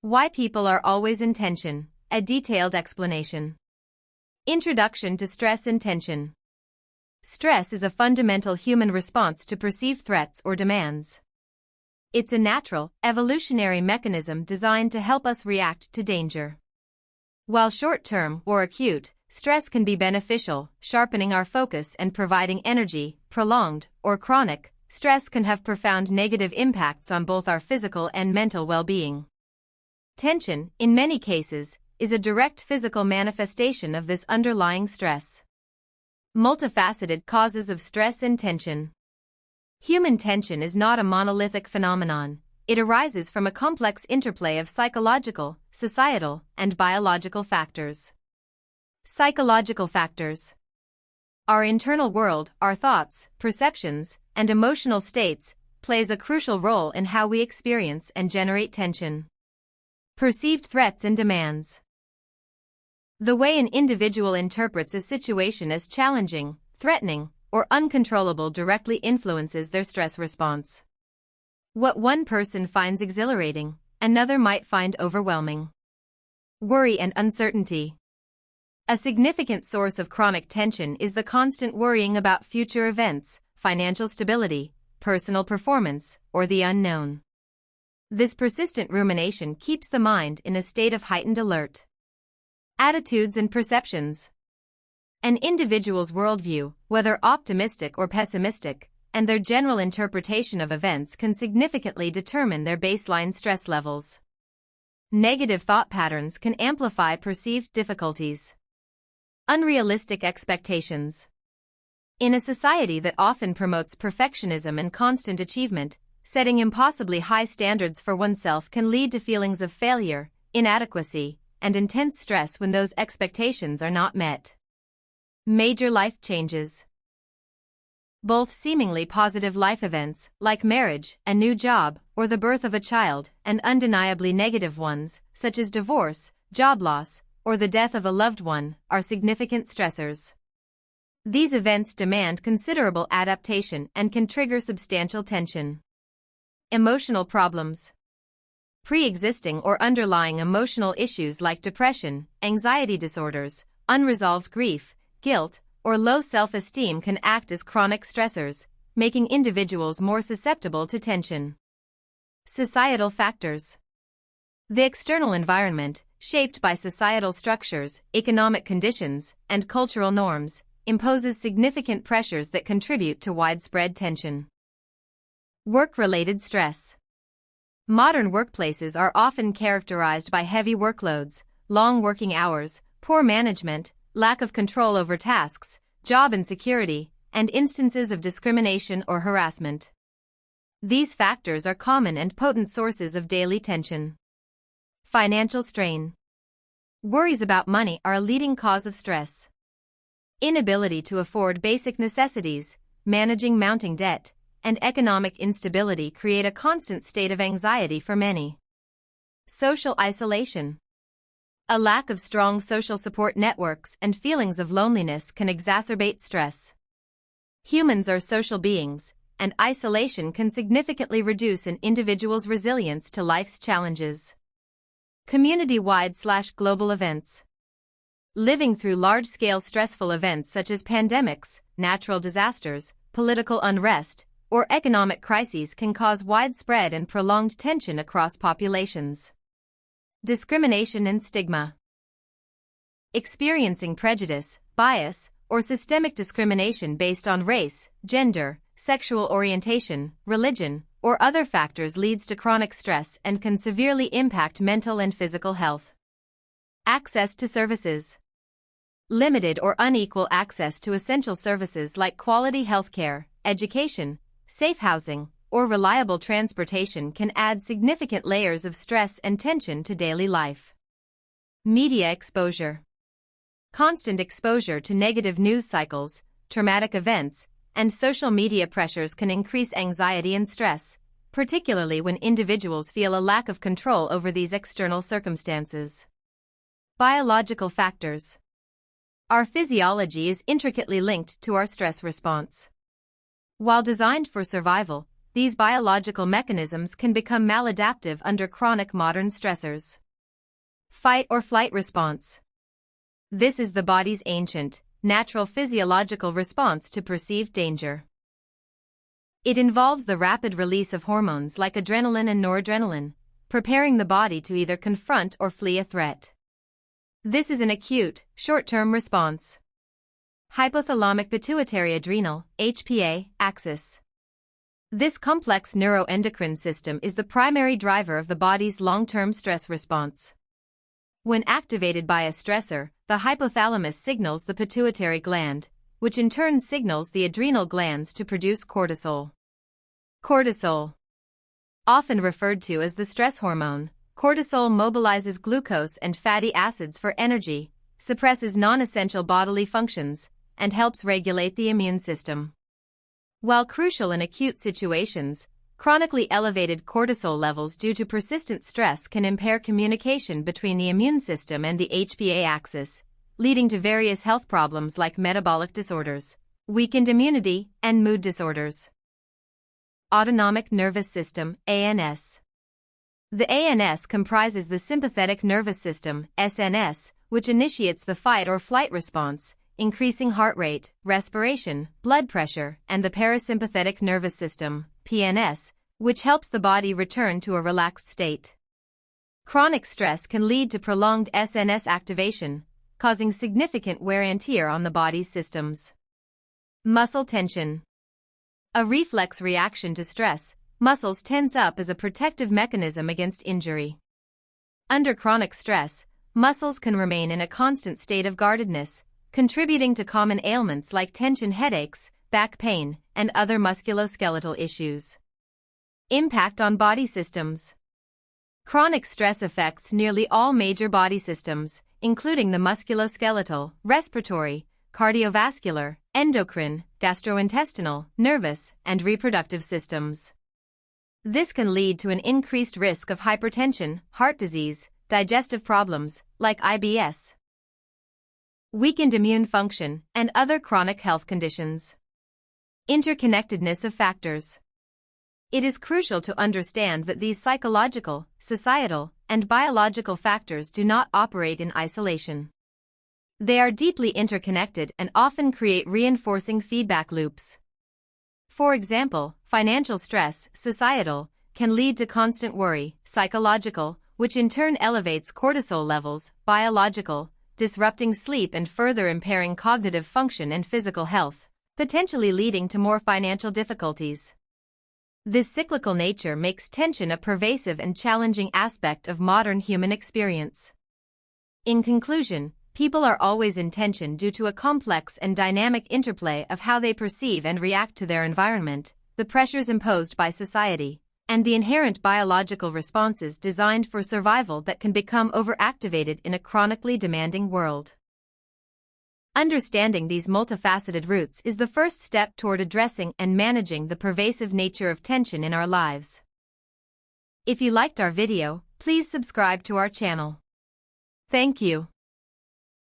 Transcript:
Why people are always in tension, a detailed explanation. Introduction to stress and tension. Stress is a fundamental human response to perceived threats or demands. It's a natural, evolutionary mechanism designed to help us react to danger. While short-term or acute, stress can be beneficial, sharpening our focus and providing energy. Prolonged or chronic, stress can have profound negative impacts on both our physical and mental well-being. Tension, in many cases, is a direct physical manifestation of this underlying stress. Multifaceted causes of stress and tension. Human tension is not a monolithic phenomenon. It arises from a complex interplay of psychological, societal, and biological factors. Psychological factors. Our internal world, our thoughts, perceptions, and emotional states, plays a crucial role in how we experience and generate tension. Perceived threats and demands. The way an individual interprets a situation as challenging, threatening, or uncontrollable directly influences their stress response. What one person finds exhilarating, another might find overwhelming. Worry and uncertainty. A significant source of chronic tension is the constant worrying about future events, financial stability, personal performance, or the unknown. This persistent rumination keeps the mind in a state of heightened alert. Attitudes and perceptions. An individual's worldview, whether optimistic or pessimistic, and their general interpretation of events can significantly determine their baseline stress levels. Negative thought patterns can amplify perceived difficulties. Unrealistic expectations. In a society that often promotes perfectionism and constant achievement, setting impossibly high standards for oneself can lead to feelings of failure, inadequacy, and intense stress when those expectations are not met. Major life changes. Both seemingly positive life events, like marriage, a new job, or the birth of a child, and undeniably negative ones, such as divorce, job loss, or the death of a loved one, are significant stressors. These events demand considerable adaptation and can trigger substantial tension. Emotional problems. Pre-existing or underlying emotional issues like depression, anxiety disorders, unresolved grief, guilt, or low self-esteem can act as chronic stressors, making individuals more susceptible to tension. Societal factors. The external environment, shaped by societal structures, economic conditions, and cultural norms, imposes significant pressures that contribute to widespread tension. Work-related stress. Modern workplaces are often characterized by heavy workloads, long working hours, poor management, lack of control over tasks, job insecurity, and instances of discrimination or harassment. These factors are common and potent sources of daily tension. Financial strain. Worries about money are a leading cause of stress. Inability to afford basic necessities, managing mounting debt, and economic instability create a constant state of anxiety for many. Social isolation. A lack of strong social support networks and feelings of loneliness can exacerbate stress. Humans are social beings, and isolation can significantly reduce an individual's resilience to life's challenges. Community-wide/global events. Living through large-scale stressful events such as pandemics, natural disasters, political unrest, or economic crises can cause widespread and prolonged tension across populations. Discrimination and stigma. Experiencing prejudice, bias, or systemic discrimination based on race, gender, sexual orientation, religion, or other factors leads to chronic stress and can severely impact mental and physical health. Access to services. Limited or unequal access to essential services like quality healthcare, education, safe housing, or reliable transportation can add significant layers of stress and tension to daily life. Media exposure. Constant exposure to negative news cycles, traumatic events, and social media pressures can increase anxiety and stress, particularly when individuals feel a lack of control over these external circumstances. Biological factors. Our physiology is intricately linked to our stress response. While designed for survival, these biological mechanisms can become maladaptive under chronic modern stressors. Fight or flight response. This is the body's ancient, natural physiological response to perceived danger. It involves the rapid release of hormones like adrenaline and noradrenaline, preparing the body to either confront or flee a threat. This is an acute, short-term response. Hypothalamic pituitary adrenal (HPA) axis. This complex neuroendocrine system is the primary driver of the body's long-term stress response. When activated by a stressor, the hypothalamus signals the pituitary gland, which in turn signals the adrenal glands to produce cortisol. Cortisol. Often referred to as the stress hormone, cortisol mobilizes glucose and fatty acids for energy, suppresses non-essential bodily functions, and helps regulate the immune system. While crucial in acute situations, chronically elevated cortisol levels due to persistent stress can impair communication between the immune system and the HPA axis, leading to various health problems like metabolic disorders, weakened immunity, and mood disorders. Autonomic Nervous System (ANS). The ANS comprises the sympathetic nervous system (SNS), which initiates the fight or flight response, increasing heart rate, respiration, blood pressure, and the parasympathetic nervous system (PNS), which helps the body return to a relaxed state. Chronic stress can lead to prolonged SNS activation, causing significant wear and tear on the body's systems. Muscle tension. A reflex reaction to stress, muscles tense up as a protective mechanism against injury. Under chronic stress, muscles can remain in a constant state of guardedness, contributing to common ailments like tension headaches, back pain, and other musculoskeletal issues. Impact on body systems. Chronic stress affects nearly all major body systems, including the musculoskeletal, respiratory, cardiovascular, endocrine, gastrointestinal, nervous, and reproductive systems. This can lead to an increased risk of hypertension, heart disease, digestive problems, like IBS, weakened immune function, and other chronic health conditions. Interconnectedness of factors. It is crucial to understand that these psychological, societal, and biological factors do not operate in isolation. They are deeply interconnected and often create reinforcing feedback loops. For example, financial stress, societal, can lead to constant worry, psychological, which in turn elevates cortisol levels, biological, disrupting sleep and further impairing cognitive function and physical health, potentially leading to more financial difficulties. This cyclical nature makes tension a pervasive and challenging aspect of modern human experience. In conclusion, people are always in tension due to a complex and dynamic interplay of how they perceive and react to their environment, the pressures imposed by society, and the inherent biological responses designed for survival that can become overactivated in a chronically demanding world. Understanding these multifaceted roots is the first step toward addressing and managing the pervasive nature of tension in our lives. If you liked our video, please subscribe to our channel. Thank you.